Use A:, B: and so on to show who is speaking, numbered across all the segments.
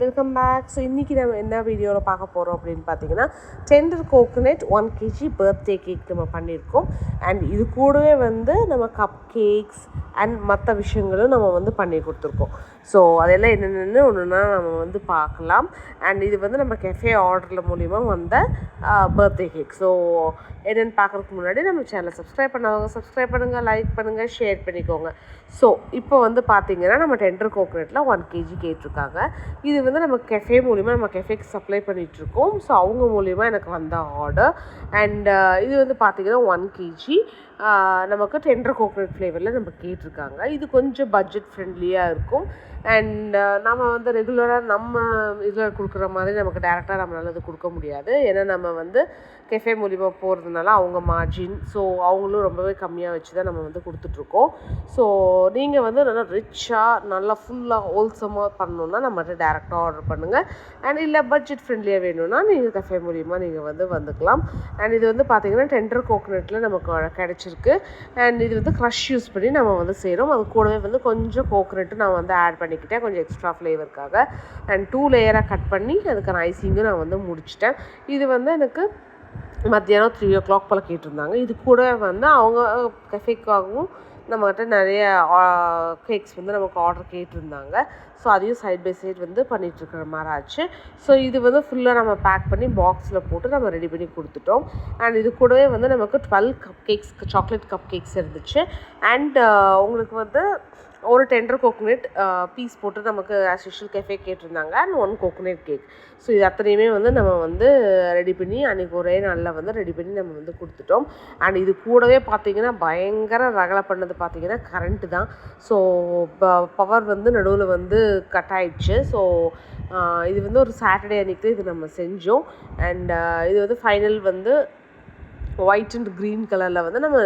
A: Welcome back. So இன்றைக்கி நம்ம என்ன வீடியோவில் பார்க்க போகிறோம் அப்படின்னு பார்த்தீங்கன்னா, tender coconut 1 kg birthday cake நம்ம பண்ணியிருக்கோம். அண்ட் இது கூடவே வந்து நம்ம கப் கேக்ஸ் அண்ட் மற்ற விஷயங்களும் நம்ம வந்து பண்ணி கொடுத்துருக்கோம். ஸோ அதெல்லாம் என்னென்னு ஒன்றுனா நம்ம வந்து பார்க்கலாம். அண்ட் இது வந்து நம்ம கெஃபே ஆர்டரில் மூலிமா வந்த பர்த்டே கேக். ஸோ என்னென்னு பார்க்குறதுக்கு முன்னாடி நம்ம சேனலை சப்ஸ்கிரைப் பண்ணாதவங்க சப்ஸ்கிரைப் பண்ணுங்கள், லைக் பண்ணுங்கள், ஷேர் பண்ணிக்கோங்க. ஸோ இப்போ வந்து பார்த்திங்கன்னா நம்ம டெண்டர் கோகோனட்டில் 1 kg கேட்டிருக்காங்க. இது வந்து நம்ம கெஃபே மூலிமா நம்ம கெஃபேக்கு சப்ளை பண்ணிகிட்ருக்கோம். ஸோ அவங்க மூலிமா எனக்கு வந்த ஆர்டர். அண்ட் இது வந்து பார்த்திங்கன்னா 1 kg நமக்கு டெண்டர் கோகோனட் ஃப்ளேவரில் நம்ம கேட்டிருக்காங்க. இது கொஞ்சம் பட்ஜெட் ஃப்ரெண்ட்லியாக இருக்கும். அண்ட் நம்ம வந்து ரெகுலராக நம்ம இதில் கொடுக்குற மாதிரி நமக்கு டேரெக்டாக நம்மளால் இது கொடுக்க முடியாது. ஏன்னா நம்ம வந்து கெஃபே மூலிமா போகிறதுனால அவங்க மார்ஜின், ஸோ அவங்களும் ரொம்பவே கம்மியாக வச்சு தான் நம்ம வந்து கொடுத்துட்ருக்கோம். ஸோ நீங்கள் வந்து நல்லா ரிச்சாக நல்லா ஃபுல்லாக ஹோல்சமாக பண்ணணுன்னா நம்மகிட்ட டேரெக்டாக ஆர்டர் பண்ணுங்கள். அண்ட் இல்லை பட்ஜெட் ஃப்ரெண்ட்லியாக வேணும்னா நீங்கள் கெஃபே மூலிமா நீங்கள் வந்து வந்துக்கலாம். அண்ட் இது வந்து பார்த்திங்கன்னா டெண்டர் கோகோனட்டில் நமக்கு கிடச்சிருக்கு. அண்ட் இது வந்து க்ரஷ் யூஸ் பண்ணி நம்ம வந்து செய்கிறோம். அது கூடவே வந்து கொஞ்சம் கோகோனட்டு நான் வந்து ஆட் பண்ணிக்கிட்டேன் கொஞ்சம் எக்ஸ்ட்ரா ஃப்ளேவருக்காக. அண்ட் 2 லேயராக கட் பண்ணி அதுக்கான ஐசிங்கும் நான் வந்து முடிச்சிட்டேன். இது வந்து எனக்கு மத்தியானம் 3 o'clock போல் கேட்டிருந்தாங்க. இது கூட வந்து அவங்க கெஃபேக்காகவும் நம்மகிட்ட நிறைய கேக்ஸ் வந்து நமக்கு ஆர்டர் கேட்டிருந்தாங்க. ஸோ அதையும் சைட் பை சைட் வந்து பண்ணிகிட்ருக்கிற மாதிரி ஆச்சு. ஸோ இது வந்து ஃபுல்லாக நம்ம பேக் பண்ணி பாக்ஸில் போட்டு நம்ம ரெடி பண்ணி கொடுத்துட்டோம். அண்ட் இது கூடவே வந்து நமக்கு 12 cup cakes, chocolate cup cakes இருந்துச்சு. அண்ட் உங்களுக்கு வந்து ஒரு டெண்டர் கோகோனட் பீஸ் போட்டு நமக்கு ஆஸ் யூஷுவல் கெஃபே கேட்டிருந்தாங்க. And 1 coconut cake. ஸோ இது அத்தனையுமே வந்து நம்ம வந்து ரெடி பண்ணி அன்றைக்கி ஒரே நாளில் வந்து ரெடி பண்ணி நம்ம வந்து கொடுத்துட்டோம். அண்ட் இது கூடவே பார்த்திங்கன்னா பயங்கர ரகலை பண்ணது பார்த்திங்கன்னா கரண்ட்டு தான். ஸோ பவர் வந்து நடுவில் வந்து கட் ஆயிடுச்சு. ஸோ இது வந்து ஒரு சாட்டர்டே அன்றைக்கி இது நம்ம செஞ்சோம். அண்ட் இது வந்து ஃபைனல் வந்து ஒயிட் அண்ட் க்ரீன் கலரில் வந்து நம்ம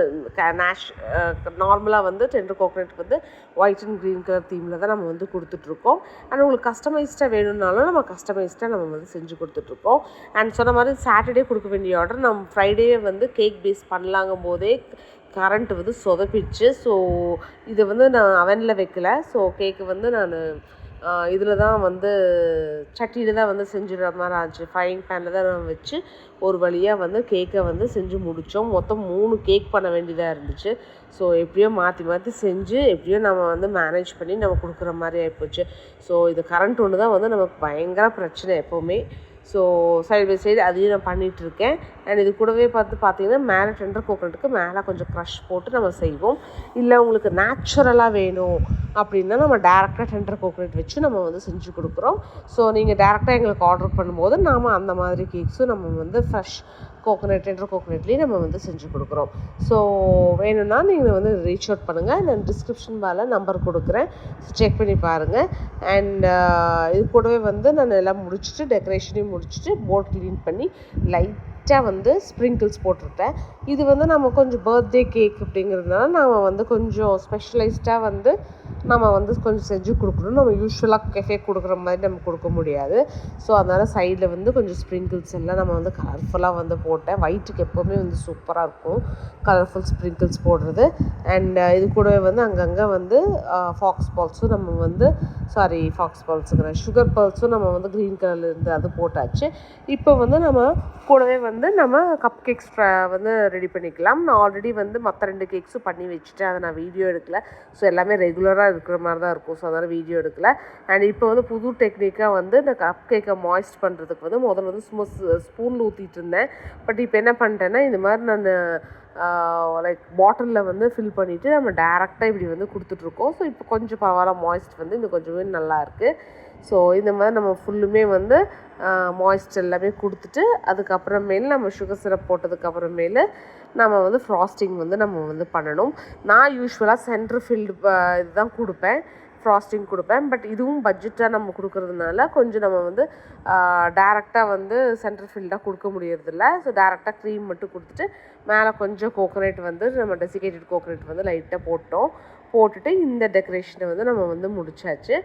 A: நார்மலாக வந்து டெண்டர் கோகோனட் வந்து ஒயிட் அண்ட் க்ரீன் கலர் தீமில் தான் நம்ம வந்து கொடுத்துட்ருக்கோம். அண்ட் உங்களுக்கு கஸ்டமைஸ்டாக வேணும்னாலும் நம்ம கஸ்டமைஸ்டாக நம்ம வந்து செஞ்சு கொடுத்துட்ருக்கோம். அண்ட் சொன்ன மாதிரி சாட்டர்டே கொடுக்க வேண்டிய ஆர்டர் நம்ம ஃப்ரைடே வந்து கேக் பேஸ் பண்ணலாங்கும் போதே கரண்ட் வந்து சொதப்பிடுச்சு. ஸோ இதை வந்து நான் அவனில் வைக்கல. ஸோ கேக்கு வந்து நான் இதில் தான் வந்து சட்டியில் தான் வந்து செஞ்சுடுற மாதிரி ஆச்சு. ஃப்ரைங் பேனில் தான் நம்ம வச்சு ஒரு வழியாக வந்து கேக்கை வந்து செஞ்சு முடித்தோம். மொத்தம் 3 கேக் பண்ண வேண்டியதாக இருந்துச்சு. ஸோ எப்படியோ மாற்றி மாற்றி செஞ்சு எப்படியோ நம்ம வந்து மேனேஜ் பண்ணி நம்ம கொடுக்குற மாதிரி ஆகிப்போச்சு. ஸோ இது கரண்ட் ஒன்று தான் வந்து நமக்கு பயங்கர பிரச்சனை எப்போவுமே. ஸோ சைடு பை சைடு அதையும் நான் பண்ணிகிட்ருக்கேன். அண்ட் இது கூடவே பார்த்திங்கன்னா மேலே டெண்டர் கோகோனட்டுக்கு மேலே கொஞ்சம் க்ரஷ் போட்டு நம்ம செய்வோம். இல்லை உங்களுக்கு நேச்சுரலாக வேணும் அப்படின்னா நம்ம டேரெக்டாக டெண்டர் கோகோனட் வச்சு நம்ம வந்து செஞ்சு கொடுக்குறோம். ஸோ நீங்கள் டேரெக்டாக எங்களுக்கு ஆர்டர் பண்ணும்போது நாம் அந்த மாதிரி கேக்ஸும் நம்ம வந்து ஃப்ரெஷ் கோகோனட் டெண்டர் கோகோனட்லேயே நம்ம வந்து செஞ்சு கொடுக்குறோம். ஸோ வேணும்னா நீங்கள் வந்து ரீச் அவுட் பண்ணுங்கள். நான் டிஸ்கிரிப்ஷன் பாரில் நம்பர் கொடுக்குறேன். ஸோ செக் பண்ணி பாருங்கள். அண்ட் இது கூடவே வந்து நான் எல்லாம் முடிச்சுட்டு டெக்கரேஷனையும் முடிச்சுட்டு போர்ட் க்ளீன் பண்ணி லைட்டாக வந்து ஸ்ப்ரிங்கிள்ஸ் போட்டிருக்கேன். இது வந்து நம்ம கொஞ்சம் பர்த்டே கேக் அப்படிங்கிறதுனால நாம் வந்து கொஞ்சம் ஸ்பெஷலைஸ்டாக வந்து நம்ம வந்து கொஞ்சம் செஞ்சு கொடுக்கணும். நம்ம யூஸ்வலாக கெஃபே கொடுக்குற மாதிரி நம்ம கொடுக்க முடியாது. ஸோ அதனால் சைடில் வந்து கொஞ்சம் ஸ்ப்ரிங்கிள்ஸ் எல்லாம் நம்ம வந்து கலர்ஃபுல்லாக வந்து போட்டேன். ஒயிட்டுக்கு எப்போவுமே வந்து சூப்பராக இருக்கும் கலர்ஃபுல் ஸ்ப்ரிங்கிள்ஸ் போடுறது. அண்ட் இது கூடவே வந்து அங்கங்கே வந்து ஃபாக்ஸ் பால்ஸும் நம்ம வந்து ஃபாக்ஸ் பால்ஸுங்கிற சுகர் பால்ஸும் நம்ம வந்து க்ரீன் கலரில் இருந்து அது போட்டாச்சு. இப்போ வந்து நம்ம கூடவே வந்து நம்ம கப் கேக்ஸ் வந்து ரெடி பண்ணிக்கலாம். நான் ஆல்ரெடி வந்து மற்ற 2 கேக்ஸும் பண்ணி வச்சுட்டேன். அதை நான் வீடியோ எடுக்கலை. ஸோ எல்லாமே ரெகுலராக இருக்கிற மாதிரி தான் இருக்கும். ஸோ அதனால் வீடியோ எடுக்கலை. அண்ட் இப்போ வந்து புது டெக்னிக்காக வந்து இந்த கப் கேக்கை மாய்ஸ்ட் பண்ணுறதுக்கு வந்து முதல்ல வந்து சும்மா ஸ்பூனில் ஊற்றிட்டு இருந்தேன். பட் இப்போ என்ன பண்ணிட்டேன்னா இந்த மாதிரி நான் லைக் பாட்டிலில் வந்து ஃபில் பண்ணிவிட்டு நம்ம டேரெக்டாக இப்படி வந்து கொடுத்துட்ருக்கோம். ஸோ இப்போ கொஞ்சம் பரவாயில்ல மாய்ஸ்ட் வந்து இன்னும் கொஞ்சமே நல்லாயிருக்கு. ஸோ இந்த மாதிரி நம்ம ஃபுல்லுமே வந்து மாய்ஸ்ட் எல்லாமே கொடுத்துட்டு அதுக்கப்புறமேல் நம்ம சுகர் சிரப் போட்டதுக்கப்புறமேலு நம்ம வந்து ஃப்ராஸ்டிங் வந்து நம்ம வந்து பண்ணணும். நான் யூஸ்வலாக சென்டர் ஃபில்டு இதுதான் கொடுப்பேன், ஃப்ராஸ்டிங் கொடுப்பேன். பட் இதுவும் பட்ஜெட்டாக நம்ம கொடுக்குறதுனால கொஞ்சம் நம்ம வந்து டேரெக்டாக வந்து சென்டர் ஃபில்டாக கொடுக்க முடியறதில்ல. ஸோ டேரெக்டாக க்ரீம் மட்டும் கொடுத்துட்டு மேலே கொஞ்சம் கோகோனட் வந்து நம்ம டெசிகேட்டட் கோகோனட் வந்து லைட்டாக போட்டுட்டு இந்த டெக்கரேஷனை வந்து நம்ம வந்து முடிச்சாச்சு.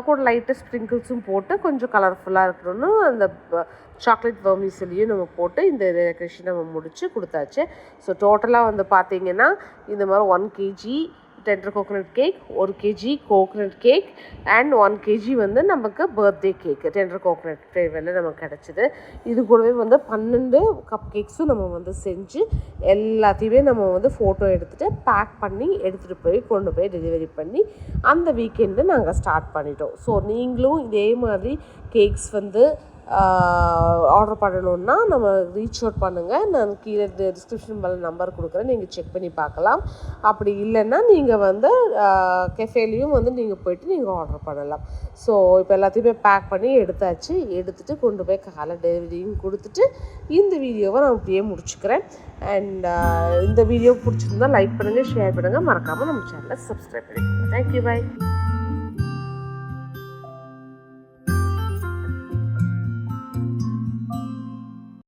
A: கூட லைட்டாக ஸ்ப்ரிங்கிள்ஸும் போட்டு கொஞ்சம் கலர்ஃபுல்லாக இருக்கணும்னு அந்த சாக்லேட் வெர்மிசெல்லியும் நம்ம போட்டு இந்த டெக்கரேஷன் நம்ம முடித்து கொடுத்தாச்சு. ஸோ டோட்டலாக வந்து பார்த்திங்கன்னா இந்த மாதிரி 1 kg tender coconut cake, 1 kg coconut cake and 1 kg வந்து நமக்கு பர்த்டே கேக்கு டெண்டர் கோகோனட் ஃப்ளேவரில் நமக்கு கிடச்சிது. இது கூடவே வந்து 12 கப் கேக்ஸும் நம்ம வந்து செஞ்சு எல்லாத்தையுமே நம்ம வந்து ஃபோட்டோ எடுத்துகிட்டு பேக் பண்ணி எடுத்துகிட்டு போய் கொண்டு போய் டெலிவரி பண்ணி அந்த வீக்கெண்டு நாங்கள் ஸ்டார்ட் பண்ணிட்டோம். ஸோ நீங்களும் இதே மாதிரி கேக்ஸ் வந்து ஆர்டர் பண்ணணுன்னா நம்ம ரீச் அவுட் பண்ணுங்கள். நான் கீழே டிஸ்கிரிப்ஷன் நம்பர் கொடுக்குறேன், நீங்கள் செக் பண்ணி பார்க்கலாம். அப்படி இல்லைன்னா நீங்கள் வந்து கெஃபேலையும் வந்து நீங்கள் போய்ட்டு நீங்கள் ஆர்டர் பண்ணலாம். ஸோ இப்போ எல்லாத்தையுமே பேக் பண்ணி எடுத்தாச்சு. எடுத்துகிட்டு கொண்டு போய் காலை டெலிவரியும் கொடுத்துட்டு இந்த வீடியோவை நான் அப்படியே முடிச்சுக்கிறேன். அண்ட் இந்த வீடியோ பிடிச்சிருந்தா லைக் பண்ணுங்கள், ஷேர் பண்ணுங்கள், மறக்காமல் நம்ம சேனலை சப்ஸ்கிரைப் பண்ணிக்கோங்க. தேங்க்யூ, பாய்.